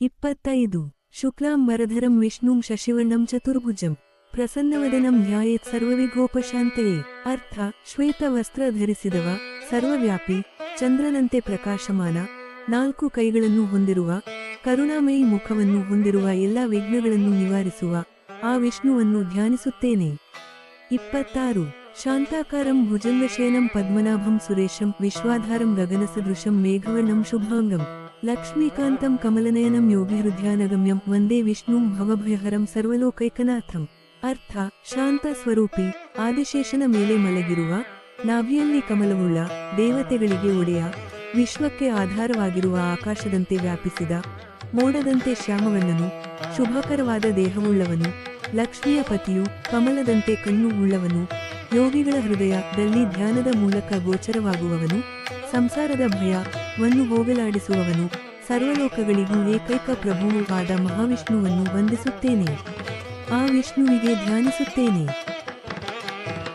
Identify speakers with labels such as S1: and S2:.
S1: 25 ಶುಕ್ಲಾಂಬರಧರಂ ವಿಷ್ಣುಂ ಶಶಿವರ್ಣಂ ಚತುರ್ಭುಜಂ ಪ್ರಸನ್ನವದನಂ ಧ್ಯಾಯೇತ್ ಸರ್ವವಿಘ್ನೋಪಶಾಂತಯೇ. ಅರ್ಥ: ಶ್ವೇತ ವಸ್ತ್ರ ಧರಿಸಿದವ, ಸರ್ವವ್ಯಾಪಿ, ಚಂದ್ರನಂತೆ ಪ್ರಕಾಶಮಾನ, 4 ಕೈಗಳನ್ನು ಹೊಂದಿರುವ, ಕರುಣಾಮಯಿ ಮುಖವನ್ನು ಹೊಂದಿರುವ ಎಲ್ಲ ವಿಘ್ನಗಳನ್ನು ನಿವಾರಿಸುವ ಆ ವಿಷ್ಣುವನ್ನು ಧ್ಯಾನಿಸುತ್ತೇನೆ. 26 ಶಾಂತಾಕಾರಂ ಭುಜಂಗಶಯನಂ ಪದ್ಮನಾಭಂ ಸುರೇಶಂ ವಿಶ್ವಾಧಾರಂ ಗಗನಸದೃಶಂ ಮೇಘವರ್ಣಂ ಶುಭಾಂಗಂ ಲಕ್ಷ್ಮೀಕಾಂತಂ ಕಮಲನಯನಂ ಯೋಗಿಹೃದಯಾನಗಮ್ಯಂ ವಂದೇ ವಿಷ್ಣುಂ ಭವಭಯಹರಂ ಸರ್ವಲೋಕೈಕನಾಥಂ. ಅರ್ಥ: ಶಾಂತ ಸ್ವರೂಪಿ, ಆದಿಶೇಷನ ಮೇಲೆ ಮಲಗಿರುವ, ನಾಭಿಯಲ್ಲಿ ಕಮಲವುಳ್ಳ, ದೇವತೆಗಳಿಗೆ ಒಡೆಯ, ವಿಶ್ವಕ್ಕೆ ಆಧಾರವಾಗಿರುವ ಆಕಾಶದಂತೆ ವ್ಯಾಪಿಸಿದ, ಮೋಡದಂತೆ ಶ್ಯಾಮವರ್ಣನು, ಶುಭಕರವಾದ ದೇಹವುಳ್ಳವನು, ಲಕ್ಷ್ಮಿಯ ಪತಿಯು, ಕಮಲದಂತೆ ಕಣ್ಣು ಉಳ್ಳವನು, ಯೋಗಿಗಳ ಹೃದಯದಲ್ಲಿ ಧ್ಯಾನದ ಮೂಲಕ ಗೋಚರವಾಗುವವನು, ಸಂಸಾರದ ಭಯವನ್ನು ಹೋಗಲಾಡಿಸುವವನು, ಸರ್ವಲೋಕಗಳಿಗೂ ಏಕೈಕ ಪ್ರಭುವೂ ಆದ ಮಹಾವಿಷ್ಣುವನ್ನು ವಂದಿಸುತ್ತೇನೆ. ಆ ವಿಷ್ಣುವಿಗೆ ಧ್ಯಾನಿಸುತ್ತೇನೆ.